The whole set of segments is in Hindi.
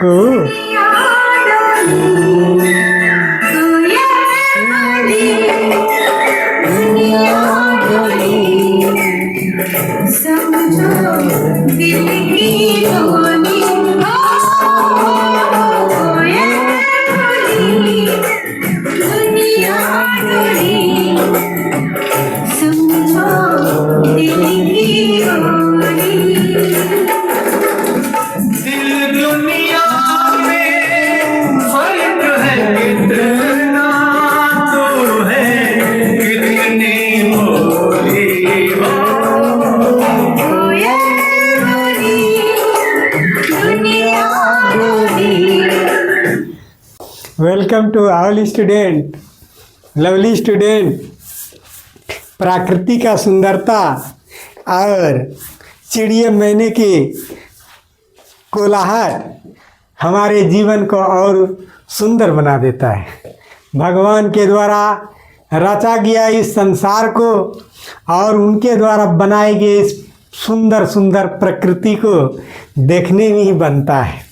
को welcome to all student, lovely student. प्रकृति का सुंदरता और चिड़िया मैने की कोलाहट हमारे जीवन को और सुंदर बना देता है। भगवान के द्वारा रचा गया इस संसार को और उनके द्वारा बनाए गए इस सुंदर सुंदर प्रकृति को देखने में ही बनता है।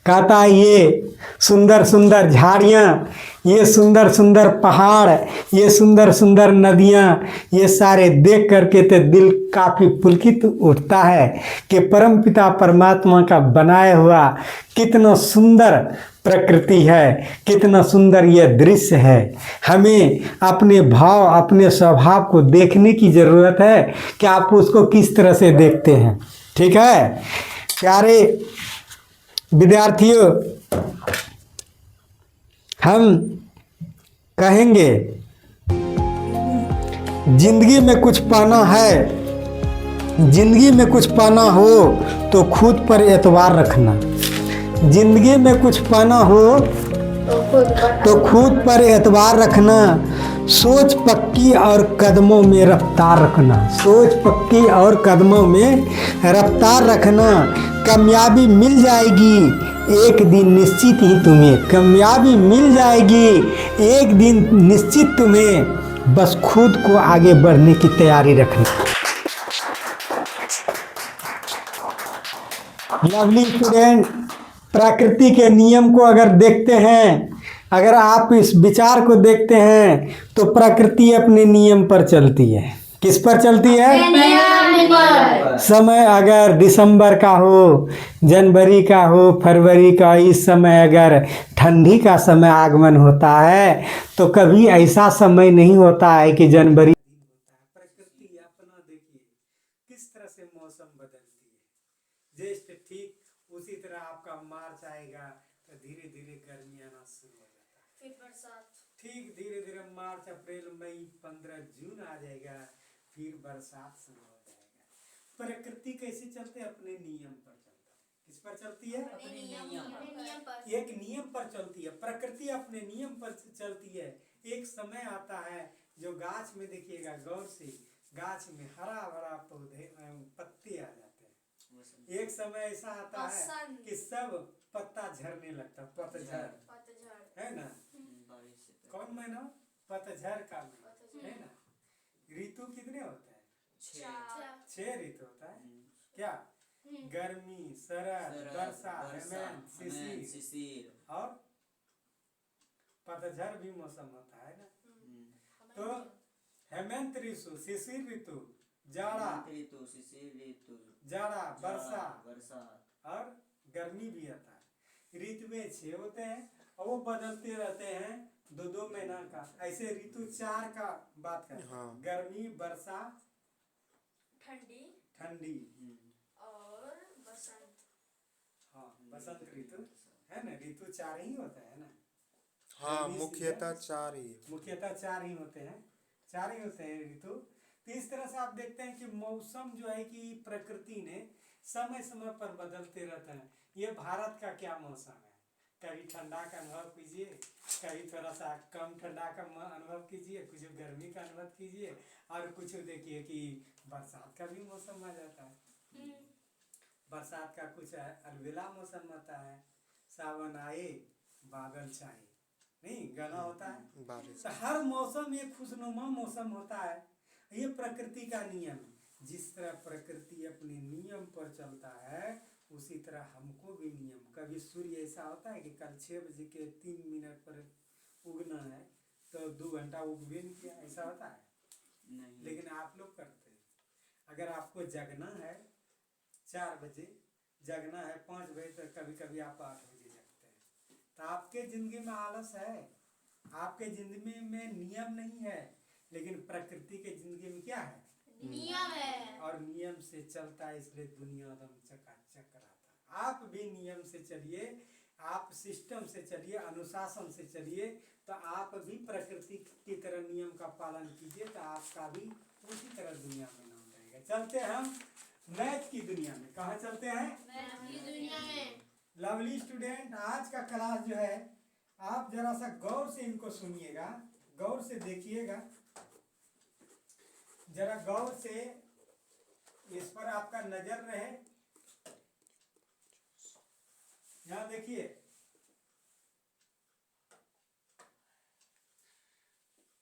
कहता है ये सुंदर सुंदर झाड़ियाँ, ये सुंदर सुंदर पहाड़, ये सुंदर सुंदर नदियाँ, ये सारे देख करके तो दिल काफ़ी पुलकित उठता है कि परमपिता परमात्मा का बनाया हुआ कितना सुंदर प्रकृति है, कितना सुंदर यह दृश्य है। हमें अपने भाव, अपने स्वभाव को देखने की ज़रूरत है कि आप उसको किस तरह से देखते हैं। ठीक है प्यारे विद्यार्थियों, हम कहेंगे जिंदगी में कुछ पाना है, जिंदगी में कुछ पाना हो तो खुद पर एतबार रखना। जिंदगी में कुछ पाना हो तो खुद पर एतबार रखना। सोच पक्की और कदमों में रफ्तार रखना। सोच पक्की और कदमों में रफ्तार रखना। कामयाबी मिल जाएगी एक दिन निश्चित ही तुम्हें। कामयाबी मिल जाएगी एक दिन निश्चित तुम्हें। बस खुद को आगे बढ़ने की तैयारी रखना। लवली स्टूडेंट, प्रकृति के नियम को अगर देखते हैं, अगर आप इस विचार को देखते हैं तो प्रकृति अपने नियम पर चलती है। किस पर चलती है? समय अगर दिसंबर का हो, जनवरी का हो, फरवरी का, इस समय अगर ठंडी का समय आगमन होता है तो कभी ऐसा समय नहीं होता है कि जनवरी। प्रकृति अपना देखिए किस तरह से मौसम बदलती है। जैसे ठीक उसी तरह आपका मार्च आएगा तो धीरे धीरे गर्मी आना शुरू हो जाता है, फिर बरसात। ठीक धीरे धीरे मार्च, अप्रैल, मई, 15 जून आ जाएगा, फिर बरसात शुरू हो जाएगा। प्रकृति कैसे चलते है? अपने नियम पर चलता है। किस पर चलती है? अपने नियम पर। एक नियम पर चलती है प्रकृति, अपने नियम पर चलती है। एक समय आता है जो गाछ में देखिएगा गौर से, गाछ में हरा भरा पौधे पत्ते आ जाते हैं। एक समय ऐसा आता है कि सब पत्ता झड़ने लगता, पतझड़ है ना। कौन महीना? पतझड़ का महीना है ना। ऋतु कितने होते हैं? 6 ऋतु होता है। क्या? गर्मी, शरद, वर्षा, हेमंत, शिशिर और पतझड़ भी मौसम होता है ना। तो हेमंत ऋतु, शिशिर ऋतु, जाड़ा ऋतु, शिशिर ऋतु, जाड़ा, वर्षा और गर्मी भी आता है। ऋतु में 6 होते हैं और वो बदलते रहते हैं 2-2 महीना का। ऐसे ऋतु 4 का बात करते हैं। गर्मी, वर्षा, ठंडी और बसंत। हाँ, बसंत ऋतु है ना। ऋतु 4 ही होता है ना। हाँ, मुख्यतः 4 ही होते हैं। 4 ही होते हैं ऋतु। तो इस तरह से आप देखते हैं कि मौसम जो है कि प्रकृति ने समय समय पर बदलते रहते हैं। ये भारत का क्या मौसम है? कभी ठंडा का अनुभव कीजिए, कभी थोड़ा सा कम ठंडा का अनुभव कीजिए, कुछ गर्मी का अनुभव कीजिए और कुछ देखिए कि बरसात का भी मौसम आ जाता है। बरसात का कुछ अलबेला मौसम होता है। सावन आए बादल छाए, नहीं गाना होता है। तो हर मौसम एक खुशनुमा मौसम होता है। ये प्रकृति का नियम है। जिस तरह प्रकृति अपने नियम पर चलता है उसी तरह हमको भी नियम, कभी सूर्य ऐसा होता है कि कल 6 बजे के 3 मिनट पर उगना है तो 2 घंटा उग भी नहीं किया, ऐसा होता है नहीं। लेकिन आप लोग करते हैं। अगर आपको जगना है 4 बजे, जगना है 5 बजे, तो कभी कभी आप 8 बजे जगते हैं। तो आपके ज़िंदगी में आलस है, आपके ज़िंदगी में नियम नहीं है, लेकिन प्रकृति के ज़िंदगी में क्या है? नियम है। और नियम से चलता है, इसलिए दुनिया एकदम चकाचक रहता है। आप भी नियम से चलिए, आप सिस्टम से चलिए, अनुशासन से चलिए, तो आप भी प्रकृति की तरह नियम का पालन कीजिए, तो आपका भी उसी तरह दुनिया में नाम रहेगा। चलते हैं हम मैथ की दुनिया में। कहाँ चलते हैं? मैथ की दुनिया में। लवली स्टूडेंट, आज का क्लास जो है आप जरा सा गौर से इनको सुनिएगा, गौर से देखिएगा, जरा गौर से इस पर आपका नजर रहे। यहां देखिए,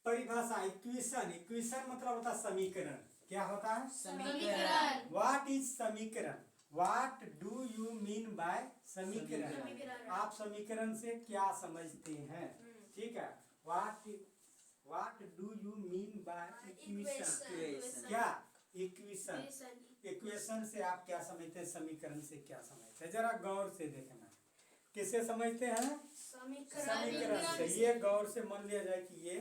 परिभाषा इक्वेशन। इक्वेशन मतलब होता है समीकरण। क्या होता है? समीकरण। व्हाट इज समीकरण? What do you mean by समीकरण? समीकरण। आप समीकरण से क्या समझते हैं? ठीक है, what do you mean by equation? क्या इक्वेशन? इक्वेशन से आप क्या समझते हैं? समीकरण से क्या समझते हैं? जरा गौर से देखना। किससे समझते हैं? समीकरण से। ये गौर से मान लिया जाए कि ये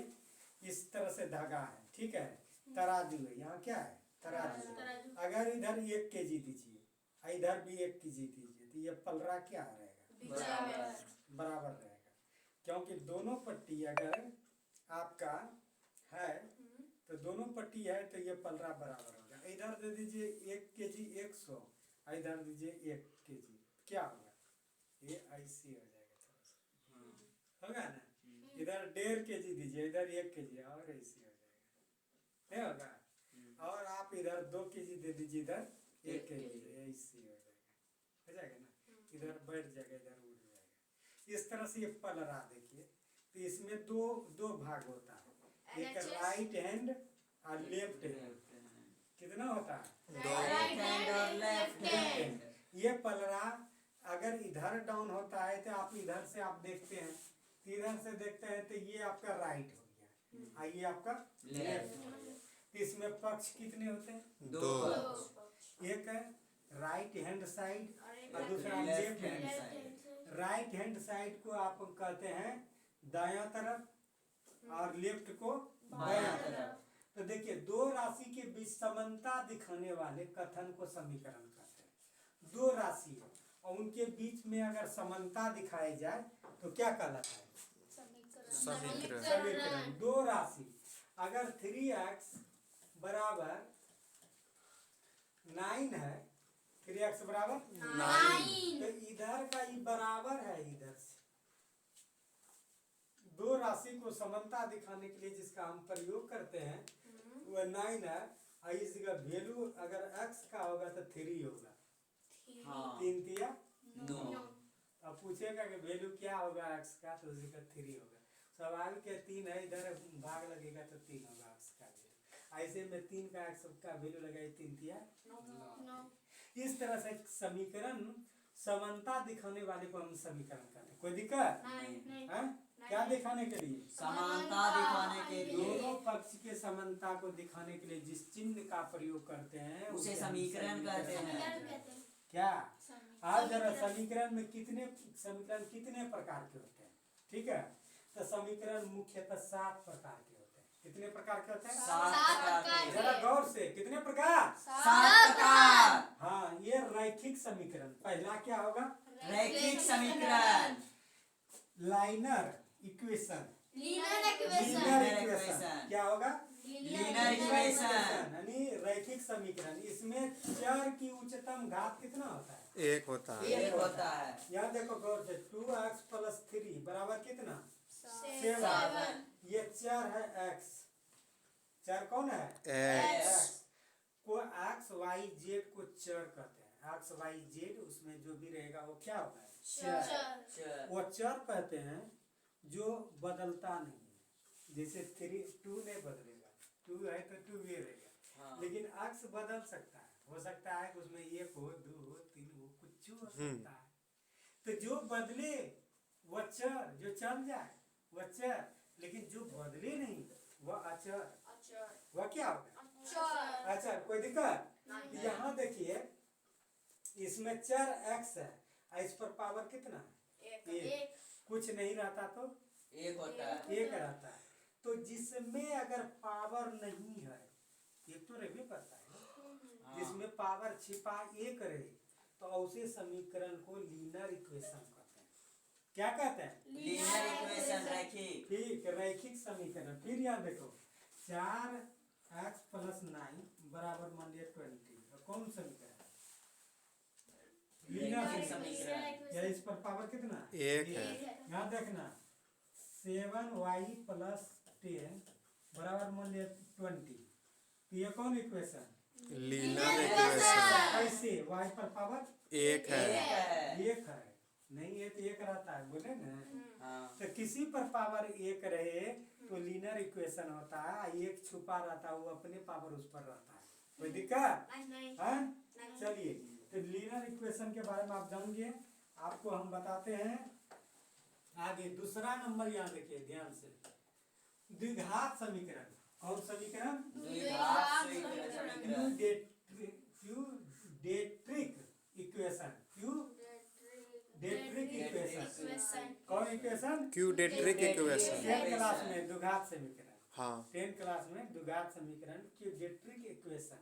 इस तरह से धागा है, ठीक है, तराजू है, यहाँ क्या है? तराजू। अगर इधर 1 kg दीजिए, इधर भी 1 kg दीजिए, तो ये पलरा क्या रहेगा? बराबर रहेगा, क्योंकि दोनों पट्टी अगर आपका है तो दोनों पट्टी है तो ये पलरा बराबर होगा। इधर दे दीजिए 1 kg 100, इधर दीजिए 1 kg, क्या होगा? ये ऐसे हो जाएगा, थोड़ा सा होगा ना। इधर 1.5 kg दीजिए, इधर 1 kg, और ऐसे हो जाएगा, नहीं होगा। और आप इधर 2 kg दे दीजिए, इधर 1 kg, ऐसे हो जाएगा ना। इधर बैठ जाएगा, इधर उड़ जाएगा। इस तरह से ये पलरा देखिए, तो इसमें दो भाग होता है, एक राइट हैंड और लेफ्ट हैंड। कितना होता है? राइट हैंड और लेफ्ट हैंड। ये पलरा अगर इधर डाउन होता है तो आप इधर से आप देखते हैं, तो इधर से देखते हैं तो ये आपका राइट हो गया, और ये आपका लेफ्ट हो गया। तो इसमें पक्ष कितने होते हैं? 2। एक है राइट हैंड साइड और दूसरा left left hand side. Right hand side को आप कहते हैं दायां तरफ और लेफ्ट को बायां तरफ। तो देखिए, दो राशि के बीच समानता दिखाने वाले कथन को समीकरण कहते हैं। दो राशि और उनके बीच में अगर समानता दिखाई जाए तो क्या कहलाता है? समीकरण। दो राशि अगर 3x बराबर 9 है, 3x बराबर 9, तो इधर का ये बराबर है इधर से। दो राशि को समानता दिखाने के लिए जिसका हम प्रयोग करते हैं वह 9 है, और इस जगह वैल्यू अगर x का होगा तो 3 होगा। 3 तिया 9। अब पूछेगा कि वैल्यू क्या होगा x का, तो उसी का 3 होगा। स्वाभाविक है, 3 है, इधर भाग लगेगा तो 3 होगा x का वैल्यू। ऐसे में 3 का x का वैल्यू लगाए 3 तिया 9। इस तरह से समीकरण समानता दिखाने वाले को हम समीकरण कहते हैं। कोई दिक्कत है? क्या दिखाने के लिए? समानता दिखाने के लिए। दोनों पक्ष के समानता को दिखाने के लिए जिस चिन्ह का प्रयोग करते हैं उसे समीकरण कहते हैं। क्या? आज जरा समीकरण में कितने प्रकार के होते हैं? ठीक है, तो समीकरण मुख्यतः 7 प्रकार के होते हैं। कितने प्रकार के होते हैं? 7 प्रकार के। जरा गौर से, कितने प्रकार? 7 प्रकार। हाँ, ये रैखिक समीकरण। पहला क्या होगा? रैखिक समीकरण। Liner equation. Linear linear equation. Equation क्या होगा? Linear equation. यानी रैखिक समीकरण। इसमें चर की उच्चतम घात कितना होता है? 1 होता है। 1 होता है। यहाँ देखो गौर से, 2x + 3 बराबर कितना? 7। ये चर है x। चर कौन है? X। को x y z को चर कहते हैं। x y z उसमें जो भी रहेगा वो क्या होता है? चर। वो चर कहते हैं जो बदलता नहीं है। जैसे 2 नहीं बदलेगा, 2 है तो 2 भी रहेगा। लेकिन x बदल सकता है, हो सकता है कि उसमें एक हो, दो हो, तीन हो, कुछ हो सकता है। तो जो बदले वह चर, जो चल जाए वह चर, लेकिन जो बदले नहीं वह अचर, अचर वह क्या होगा? अचर अचर। कोई दिक्कत? नहीं। यहाँ देखिए इसमें चर x है और इस पर पावर कितना है? एक कुछ नहीं रहता तो एक होता है। एक रहता है। तो जिसमें अगर पावर नहीं है, एक तो रहबे करता है ना, हाँ। जिसमें पावर छिपा एक रहे तो उसे समीकरण को लीनियर इक्वेशन कहते हैं। क्या कहते हैं? लीनियर इक्वेशन रैखिक। ठीक, रैखिक समीकरण। फिर यहाँ देखो 4x + 9 बराबर मान लिया 20, कौन समीकरण? लीनियर समीकरण। या इस पर पावर कितना? एक है। यहाँ देखना 7y + 10 बराबर मान लिया 20, तो ये कौन इक्वेशन? लीनियर इक्वेशन कैसे? y पर पावर एक है। एक है, नहीं ये तो एक रहता है, बोले ना। हाँ। तो किसी पर पावर एक रहे तो लीनियर इक्वेशन होता है, एक छुपा रहता है वो अपने पावर उस पर रहता है। कोई दिक्कत? नहीं हाँ? चलिए तो लीनियर इक्वेशन के बारे में आप जानिए। आपको हम बताते हैं आगे। दूसरा नंबर यहाँ देखिए ध्यान से, द्विघात समीकरण। कौन समीकरण? द्विघात समीकरण। क्यूडेट्रिक इक्वेशन। क्यूडेट्रिक इक्वेशन। कौन इक्वेशन? क्यूडेट्रिक इक्वेशन। 10 क्लास में द्विघात समीकरण। हाँ। 10 क्लास में द्विघात समीकरण क्यूडेट्रिक इक्वेशन।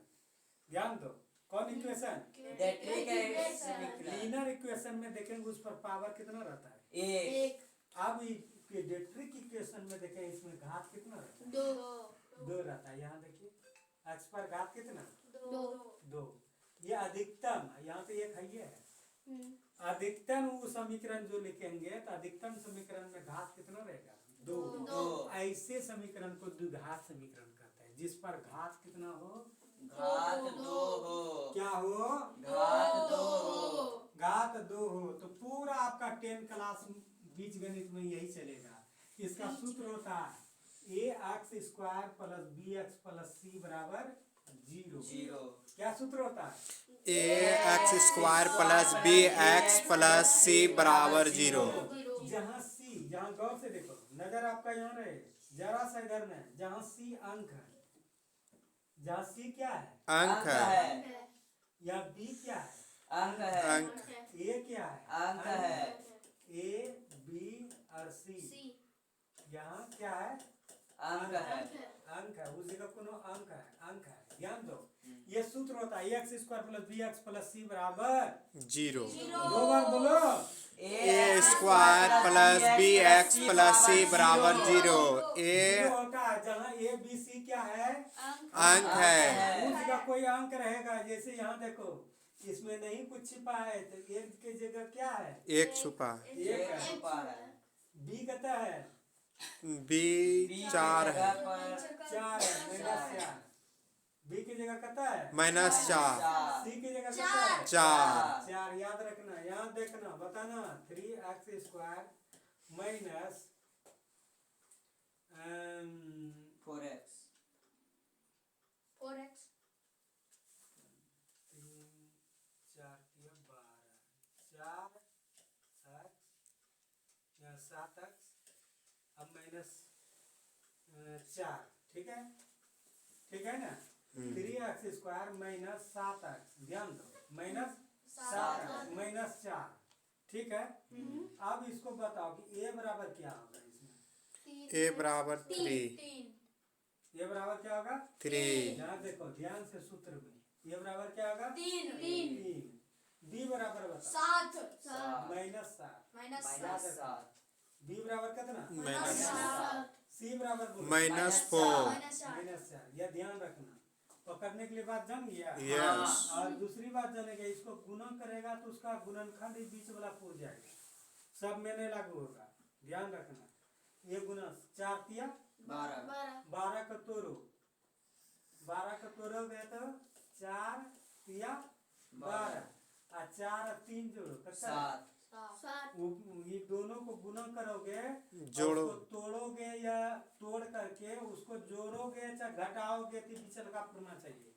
ध्यान दो, कौन इक्वेशन? क्यूडेट्रिक समीकरण। लीनियर इक्वेशन में देखेंगे उस पर पावर कितना रहता है? एक। अब क्यूडेट्रिक इक्वेशन में देखें इसमें घात कितना रहता है? दो रहता है। यहाँ देखिए x पर घात कितना? दो। ये अधिकतम, यहाँ पे एक है, ये है अधिकतम। वो समीकरण जो लिखेंगे तो अधिकतम समीकरण में घात कितना रहेगा? दो। ऐसे समीकरण को द्विघात समीकरण कहते हैं, जिस पर घात कितना हो? घात दो हो। क्या हो? घात दो हो। घात दो हो। तो पूरा आपका 10 क्लास बीज गणित में यही चलेगा। इसका सूत्र होता है ax² + bx + c बराबर 0। क्या सूत्र होता है? ax² + bx + c बराबर 0। जहाँ c, जहाँ गौर से देखो, नजर आपका यहाँ रहे, जरा सा इधर में, जहाँ c अंक है, जहाँ c क्या है? अंक है। या b क्या है? अंक है। अंक। a क्या है? अंक है। a b और c यहाँ क्या है? अंक है। अंक है। उस जगह कोनो अंक है, अंक है। ध्यान दो, ये सूत्र होता है ax² + bx + c बराबर 0। दो बार बोलो। a² + bx + c बराबर 0। जीरो होता है जहाँ a b c क्या है? अंक है। उस जगह कोई अंक रहेगा। जैसे यहाँ देखो इसमें नहीं कुछ छिपा है तो एक के जगह क्या है? एक छुपा। एक छुपा है। b कहता है b 4 है। 4 है, -4। b की जगह कहता है -4। c की जगह कहता है 4। 4। याद रखना, यहाँ देखना, बताना 3x² माइनस 4x। 7x अब -4। ठीक है, ठीक है ना? 3x² - 7x। ध्यान दो, -7x -4। ठीक है। अब इसको बताओ कि a बराबर क्या होगा इसमें? a बराबर 3। a बराबर क्या होगा? 3। यहाँ देखो ध्यान से सूत्र में, a बराबर क्या होगा? 3। b बराबर बताओ सात। -7। b बराबर कितना? -7। c बराबर बोलो -4। -4। यह ध्यान रखना। पकड़ने के लिए बात जान गया? यस। और दूसरी बात जानेगा, इसको गुणन करेगा तो उसका गुणनखंड ही बीच वाला पूर जाएगा, सब में नहीं लागू होगा। ध्यान रखना। ये गुना 4 तिया 12 का तोड़ो, 12 का तोड़ोगे तो 4 तिया 12 और 4 और 3 जोड़ो तो 7। ये दोनों को गुना करोगे, जोड़ो, उसको तोड़ोगे या तोड़ करके उसको जोड़ोगे चाहे घटाओगे तो बीच लगा पड़ना चाहिए।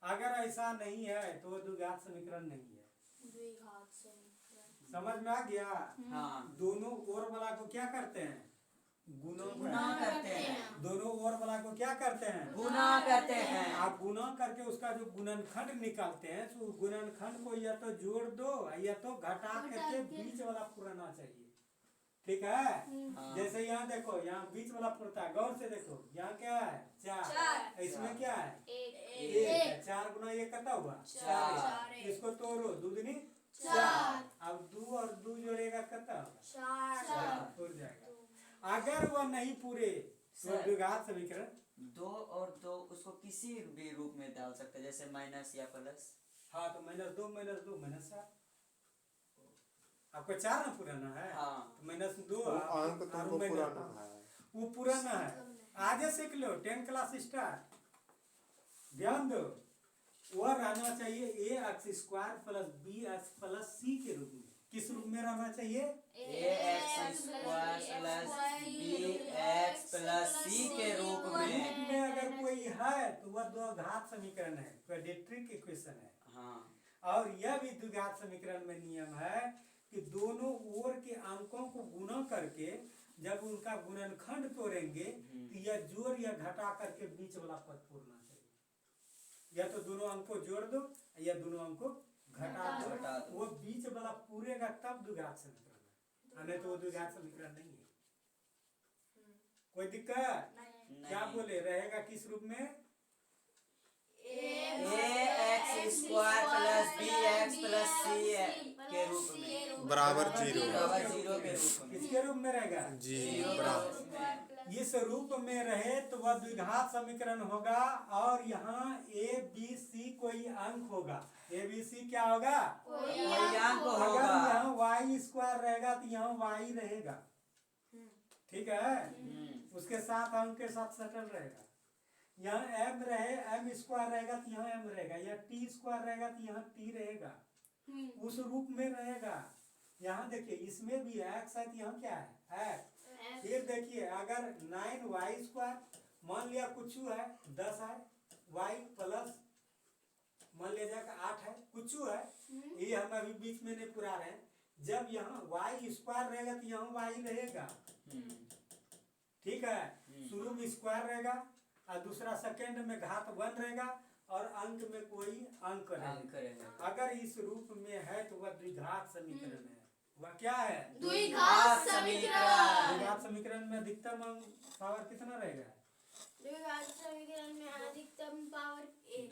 अगर ऐसा नहीं है तो वो द्विघात समीकरण नहीं है। द्विघात समीकरण। समझ में आ गया? हाँ दोनों ओर वाला को क्या करते हैं? गुना गुना करते हैं दोनों ओर वाला को क्या करते हैं? गुना करते हैं आप गुना करके उसका जो गुणनखंड निकालते हैं तो गुणनखंड को या तो जोड़ दो या तो घटा करके बीच वाला पुराना चाहिए। ठीक है? हाँ। जैसे यहाँ देखो, यहाँ बीच वाला पुरता है, गौर से देखो, यहाँ क्या है? चार। इसमें क्या है? एक है। 4 गुना ये कितना हुआ? 4। इसको तोड़ो, 2 दूनी 4। अब 2 और 2 जोड़ेगा कितना होगा? 4 पूर जाएगा। अगर वह नहीं पूरे तो सर। द्विघात समीकरण 2 और 2 उसको किसी भी रूप में डाल सकते हैं, जैसे माइनस या प्लस। हाँ तो -2 -2 -4। आपको 4 ना पुराना है? हाँ। तो -2 वो अंक तुमको पुराना है। वो पुराना है। आगे सीख लो, 10 क्लास स्टार्ट। ध्यान दो, वह रहना चाहिए ax² plus bx plus c के रूप में। किस रूप में रहना चाहिए? ax² plus bx plus c के रूप में। में अगर कोई है तो वह द्विघात समीकरण है, क्वाड्रेटिक इक्वेशन है। हाँ और यह भी द्विघात समीकरण में नियम है कि दोनों ओर के अंकों को गुणा करके जब उनका गुणनखंड तोड़ेंगे तो यह जोड़ या घटा करके बीच वाला पद पूरना चाहिए। या तो दोनों अंक को जोड़ दो या दोनों अंक को घटा घटा दो, दो। वो बीच वाला पूरेगा तब द्विघात समीकरण है, नहीं तो वो द्विघात समीकरण नहीं है। कोई दिक्कत? क्या बोले? रहेगा किस रूप में? ax² plus bx plus c के रूप में, बराबर 0। बराबर 0 के रूप में। किसके रूप में रहेगा? जी जीरो बराबर। इस रूप में रहे तो वह द्विघात समीकरण होगा। और यहाँ a b c कोई अंक होगा। a b c क्या होगा? कोई अंक अगर होगा। यहाँ y² रहेगा तो यहाँ y रहेगा। ठीक है? उसके साथ अंक के साथ सटल रहेगा। यहाँ m रहे, m² रहेगा तो यहाँ m रहेगा, या t² रहेगा तो यहाँ t रहेगा। उस रूप में रहेगा। यहाँ देखिए, इसमें भी x है तो यहाँ क्या है? x। फिर देखिए, अगर 9y² मान लिया कुछ है 10 है, y प्लस मान लिया जाएगा 8 है, कुछ है, ये हम अभी बीच में नहीं पुरा रहे हैं। जब यहाँ y² रहेगा तो यहाँ y रहेगा। ठीक है? शुरू में स्क्वायर रहेगा और दूसरा सेकंड में घात 1 रहेगा और अंक में कोई अंक रहेगा। अगर इस रूप में है तो वह द्विघात समीकरण है। वह क्या है? द्विघात समीकरण। द्विघात समीकरण में अधिकतम अंक पावर कितना रहेगा? द्विघात समीकरण में अधिकतम पावर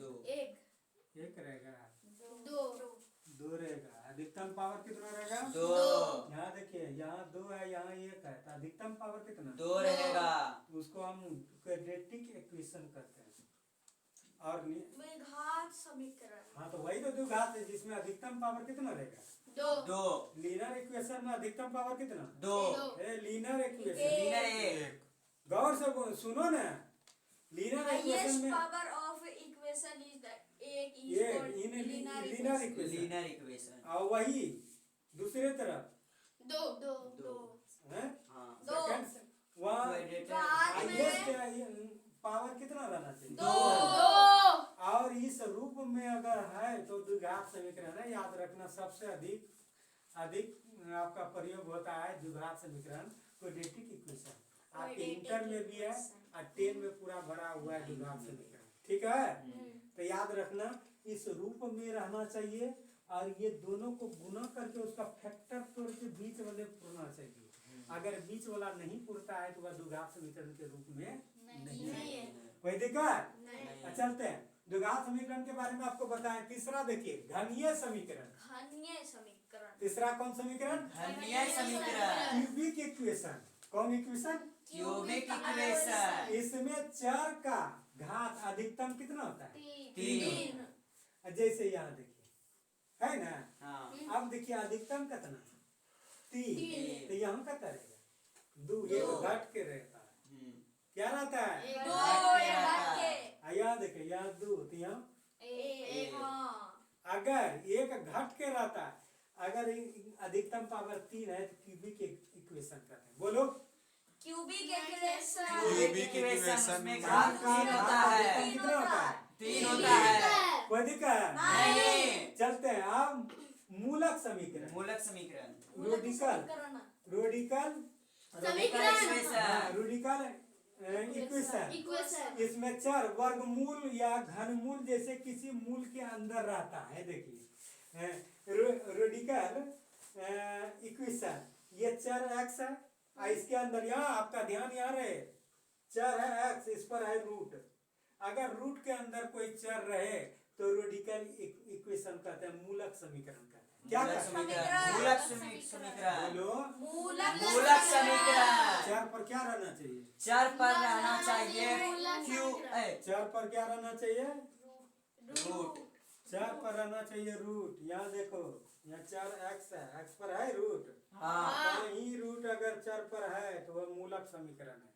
दो। एक रहेगा, 2 रहेगा। अधिकतम पावर कितना रहेगा? 2 यहाँ देखिए, यहाँ 2 है, यहाँ 1 है, तो अधिकतम पावर कितना? 2 रहेगा। उसको हम क्वाड्रेटिक इक्वेशन कहते हैं। और द्विघात समीकरण। हाँ, तो वही तो द्विघात है जिसमें अधिकतम पावर कितना रहेगा? 2 लीनियर इक्वेशन में अधिकतम पावर कितना? 2 लीनियर इक्वेशन। लीनियर 1 गौर से सुनो ना, लीनियर इक्वेशन में power of equation is that एक लीनियर इक्वेशन। Linear equation. और वही दूसरे तरफ 2 है हाँ सेकंड से वहाँ क्वाड्रेटिक पावर कितना रहना चाहिए? 2 और इस रूप में अगर है तो द्विघात समीकरण है। याद रखना, सबसे अधिक आपका प्रयोग होता है द्विघात समीकरण क्वाड्रेटिक इक्वेशन। आपके इंटर में भी है और 10 में पूरा भरा हुआ है द्विघात समीकरण। ठीक है? तो याद रखना, इस रूप में रहना चाहिए और ये दोनों को गुना करके उसका फैक्टर तोड़ के बीच वाले पुरना चाहिए। अगर बीच वाला नहीं पुरता है तो वह द्विघात समीकरण के रूप में नहीं है। कोई दिक्कत? चलते हैं द्विघात समीकरण के बारे में आपको बताएं। तीसरा देखिए, घनीय समीकरण। तीसरा कौन समीकरण? घनीय समीकरण। Cubic equation. कौन इक्वेशन? Cubic equation. इसमें चर का घात अधिकतम कितना होता है? 3। जैसे यहाँ देखिए, है ना? हाँ अब देखिए अधिकतम कितना? 3। तो यहाँ कितना रहेगा? 2। ये तो घट के रहता है। क्या रहता है? यहाँ देखिए, यहाँ 2 तो यहाँ अगर एक घट के रहता है, अगर अधिकतम पावर 3 है तो क्यूबिक इक्वेशन कहते हैं। बोलो। Cubic equation. क्यूबिक इक्वेशन में घात 3 होता है। कितना होता है? 3 होता है। कोई दिक्कत नहीं। चलते हैं अब मूलक समीकरण। मूलक समीकरण। रोडिकल रोडिकल समीकरण। रोडिकल इक्वेशन। इक्वेशन इसमें चर वर्गमूल या घनमूल जैसे किसी मूल के अंदर रहता है। देखिए रेडिकल इक्वेशन, ये चर एक्स है और इसके अंदर यहाँ आपका ध्यान यहाँ रहे, चर है एक्स, इस पर है रूट। अगर रूट के अंदर कोई चर रहे तो रेडिकल इक्वेशन कहते हैं, मूलक समीकरण कहते हैं। क्या मूलक कहते हैं? समीकरण। मूलक समीकरण। बोलो। मूलक समीकरण। चर पर क्या रहना चाहिए? चर पर रहना चाहिए क्यू चर पर क्या रहना चाहिए? रूट। चर पर रहना चाहिए रूट। यहाँ देखो, यहाँ चर एक्स है, एक्स पर है रूट। हाँ। ही रूट अगर चर पर है तो वह मूलक समीकरण है।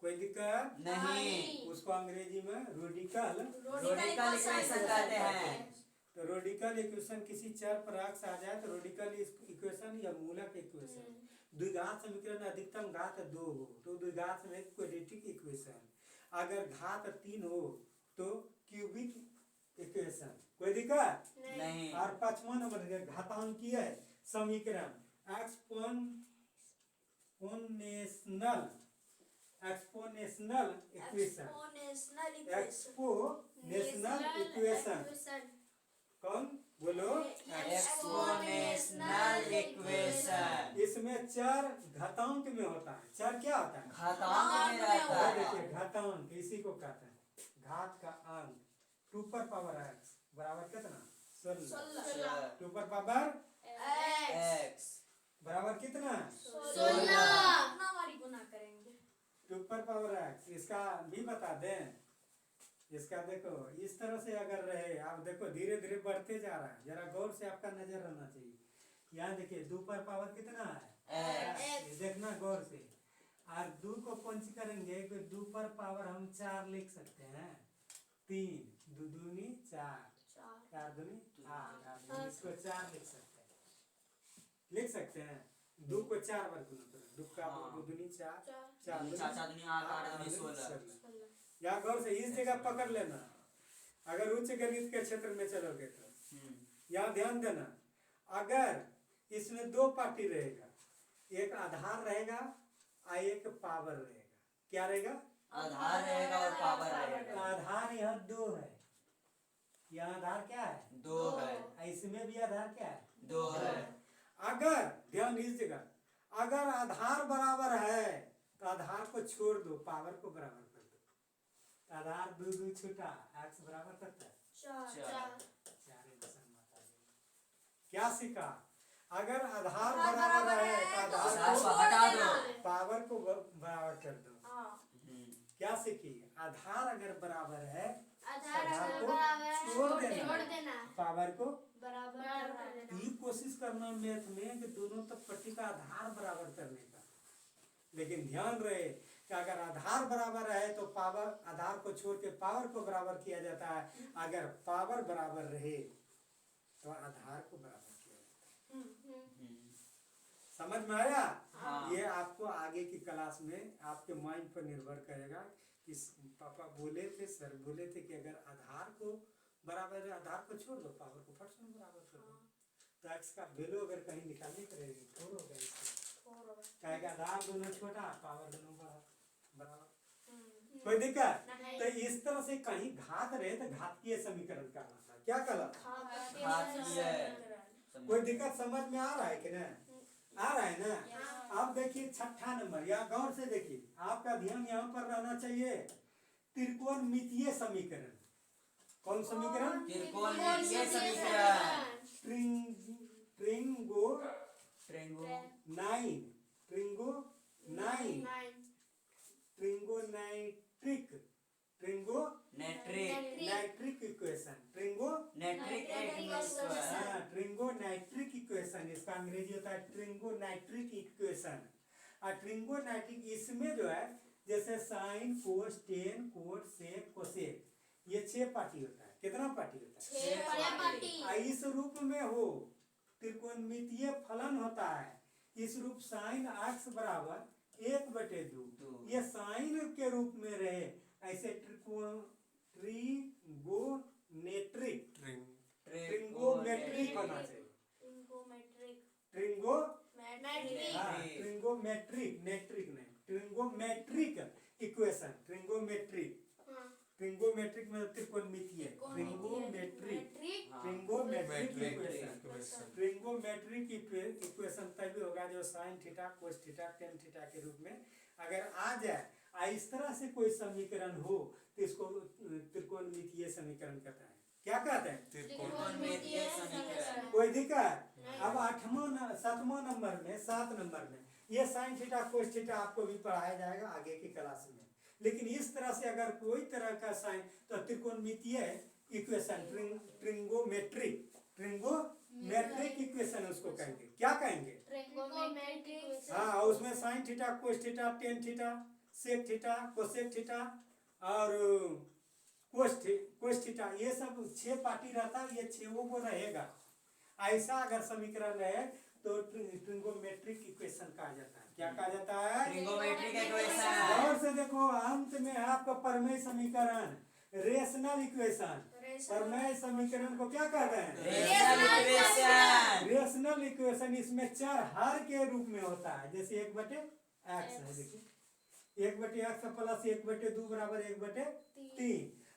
कोई दिक्कत नहीं। उसको अंग्रेजी में रेडिकल रोडिकल इक्वेशन कहते हैं। तो रेडिकल इक्वेशन किसी चर पर एक्स आ जाए तो रेडिकल इक्वेशन या मूलक इक्वेशन। द्विघात समीकरण अधिकतम घात 2 हो तो द्विघात समेत क्वाड्रेटिक इक्वेशन। अगर घात 3 हो तो क्यूबिक इक्वेशन। कोई दिक्कत नहीं। और 5वां नंबर घातांकीय समीकरण एक्सपोनेंशियल इक्वेशन। एक्सपोनेंशियल इक्वेशन कौन बोलो? Exponential equation. इसमें चर घातांक में होता है। चर क्या होता है? घातांक में रहता और है। देखिए घातांक इसी को कहते हैं घात का अंक। 2 पर पावर एक्स बराबर कितना? 16। 2 पर पावर एक्स बराबर कितना? 2 पर पावर एक्स। इसका भी बता दें। इसका देखो इस तरह से अगर रहे, आप देखो धीरे धीरे बढ़ते जा रहा है, जरा गौर से आपका नजर रहना चाहिए। यहाँ देखिए 2 पर पावर कितना है? एक्स। देखना गौर से। और 2 को पंच करेंगे तो 2 पर पावर हम 4 लिख सकते हैं। 3 2 दूनी 4 4 दूनी 8 इसको 4 लिख सकते हैं। 2 को 4 बार गुना करें। 2 का 2 दूनी 4 4 चाचा दुनिया 8 दूनी 16। या गौर से इस जगह पकड़ लेना। अगर उच्च गणित के क्षेत्र में चलोगे तो यहाँ ध्यान देना। अगर इसमें 2 पार्टी रहेगा, एक आधार रहेगा और एक पावर रहेगा। क्या रहेगा? आधार रहेगा और पावर रहेगा। आधार यहाँ 2 है, यहाँ आधार क्या है? 2 है। इसमें भी आधार क्या है? 2 है। अगर ध्यान इस जगह, अगर आधार बराबर है तो आधार को छोड़ दो, पावर को बराबर कर दो। आधार 2 2 छूटा, एक्स बराबर करता है 4। क्या सीखा? अगर आधार बराबर है तो आधार को हटा दो। को पावर को बराबर कर दो। क्या सीखी? आधार अगर बराबर है आधार को छोड़ देना, पावर को बराबर ये कोशिश करना मैथ में कि दोनों तक पट्टी का आधार बराबर करने का। लेकिन ध्यान रहे कि अगर आधार बराबर है तो पावर, आधार को छोड़ के पावर को बराबर किया जाता है। अगर पावर बराबर रहे तो आधार को बराबर किया जाता है। समझ में आया? हाँ। ये आपको आगे की क्लास में आपके माइंड पर निर्भर करेगा। कि पापा बोले थे, सर बोले थे कि अगर आधार को बराबर है, आधार को छोड़ दो, पावर को फट से बराबर कर दो। तो एक्स का वैल्यू अगर कहीं निकालने करेगी 4 होगा इसका। कहेगा आधार दोनों छोटा, पावर दोनों बराबर। कोई दिक्कत? तो इस तरह से कहीं घात रहे तो घातीय समीकरण का मतलब क्या कहलाता है? कोई दिक्कत समझ में आ रहा है कि नहीं? आ रहा है ना? अब देखिए 6ठा नंबर, यहाँ गौर से देखिए, आपका ध्यान यहाँ पर रहना चाहिए। त्रिकोणमितीय समीकरण। कौन समीकरण? त्रिकोणमितीय समीकरण। ट्रिगोनैट्रिक इक्वेशन। ट्रिगोनैट्रिक इक्वेशन इसका अंग्रेजी होता है ट्रिगोनैट्रिक इक्वेशन। और ट्रिगोनैट्रिक इसमें जो है जैसे साइन, कोस, टेन, कोट, सेक, कोसेक, ये 6 पार्टी होता है। कितना पार्टी होता है? 6 पार्टी। इस रूप में हो त्रिकोणमितीय फलन होता है। इस रूप साइन एक्स बराबर 1/2 ये साइन के रूप में रहे, ऐसे ट्रिगोनेट्रिक ट्रिगोमेट्रिक इक्वेशन, ट्रिगोमेट्रिक, ट्रिगोमेट्रिक मतलब त्रिकोणमितीय, ट्रिगोमेट्रिक इक्वेशन, ट्रिगोमेट्रिक इक्वेशन तभी होगा जो sign theta cos theta tan theta के रूप में अगर आ जाए। इस तरह से कोई समीकरण हो तो इसको त्रिकोणमितीय समीकरण कहता है। क्या कहते हैं? त्रिकोणमितीय समीकरण। कोई दिक्कत? अब 7वां नंबर में 7 नंबर में ये साइन थीटा कोस थीटा आपको भी पढ़ाया जाएगा आगे की क्लास में। लेकिन इस तरह से अगर कोई तरह का साइन तो त्रिकोणमितीय इक्वेशन, ट्रिगोमेट्रिक इक्वेशन उसको कहेंगे। क्या कहेंगे? हाँ, उसमें sine theta cos theta tan theta sec theta cosec theta और कोस थीटा ये सब 6 पार्टी रहता है, ये 6 को रहेगा। ऐसा अगर समीकरण है तो ट्रिगोमेट्रिक इक्वेशन कहा जाता है। क्या कहा जाता है? Trigonometric equation. और से देखो अंत में आपका प्रमेय समीकरण, रेशनल इक्वेशन। प्रमेय समीकरण को क्या कहते हैं? Rational equation. रेशनल इक्वेशन इसमें चर हर के रूप में होता है। जैसे 1/x है, देखिए 1/x प्लस 1/2 बराबर 1/3 है।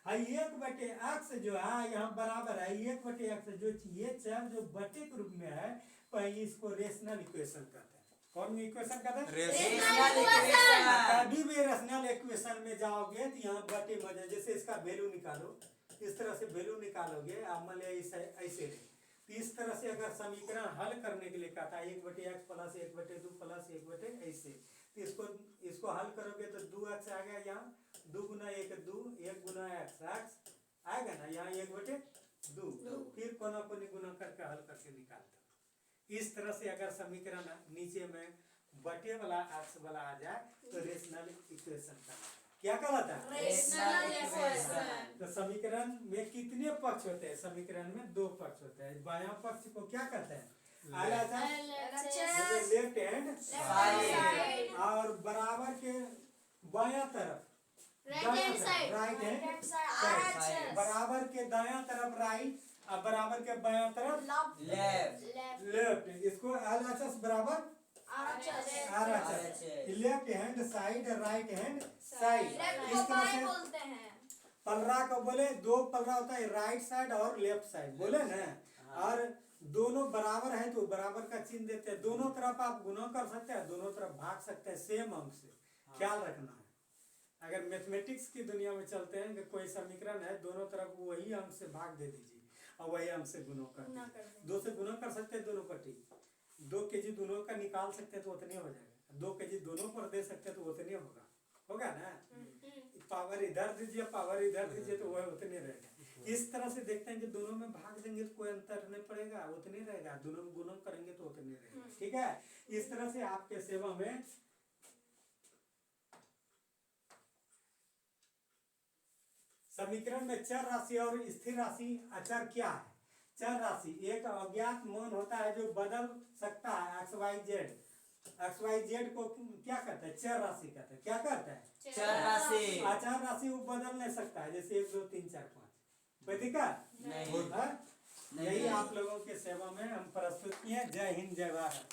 1/x जो है यहाँ बराबर है 1/x जो ये चर जो बटे के रूप में है पहले इसको रेशनल इक्वेशन कहते हैं। कौन इक्वेशन कहते हैं? Rational equation. कभी भी रेशनल इक्वेशन में जाओगे तो यहाँ बटे मजे, जैसे इसका वैल्यू निकालो, इस तरह से वैल्यू निकालोगे। आप मान लिया ऐसे तो इस तरह से अगर समीकरण हल करने के लिए कहता है 1/x प्लस 1/2 प्लस 1 ऐसे, तो इसको हल करोगे तो 2x आ गया, यहाँ 2 गुना 1 2, 1 गुना x आएगा ना, यहाँ 1/2, फिर कोना कोनी गुना करके हल करके निकालते। इस तरह से अगर समीकरण नीचे में बटे वाला x वाला आ जाए तो रेशनल इक्वेशन का क्या कहलाता है? Rational equation. तो समीकरण में कितने पक्ष होते हैं? समीकरण में 2 पक्ष होते हैं। बायां पक्ष को क्या कहते हैं? लेफ्ट हैंड साइड, और बराबर के बायां तरफ राइट हैंड साइड, बराबर के दायां तरफ राइट और बराबर के बायां तरफ लेफ्ट। इसको LHS बराबर RHS, left hand side right hand side. इस तरह से बोलते हैं। पलरा को बोले 2 पलरा होता है, राइट साइड और लेफ्ट साइड बोले ना। और दोनों बराबर है तो बराबर का चिन्ह देते हैं। दोनों तरफ आप गुना कर सकते हैं, दोनों तरफ भाग सकते हैं सेम अंक से। ख्याल रखना है अगर मैथमेटिक्स की दुनिया में चलते हैं कि कोई समीकरण है दोनों तरफ वही अंक से भाग दे दीजिए और वही अंक से गुना कर दीजिए। 2 से गुना कर सकते हैं दोनों पट्टी, 2 kg दोनों का निकाल सकते हैं तो उतने हो जाएगा। 2 kg दोनों पर दे सकते हैं तो उतने होगा ना। पावर इधर दीजिए पावर इधर दीजिए तो वह उतने रहेगा। इस तरह से देखते हैं कि दोनों में भाग देंगे तो कोई अंतर नहीं पड़ेगा, उतने रहेगा। दोनों में गुणन करेंगे तो उतने रहेगा। ठीक है, इस तरह से आपके सेवा में समीकरण में चर राशि और स्थिर राशि अचर क्या है? चर राशि एक अज्ञात मान होता है जो बदल सकता है। XYZ को क्या कहते हैं? चर राशि कहते हैं। क्या कहते हैं? चर राशि। अचर राशि वो बदल नहीं सकता है, जैसे 1 2 3 4 5। कोई दिक्कत नहीं। यही आप लोगों के सेवा में हम प्रस्तुत किए। जय हिंद जय भारत।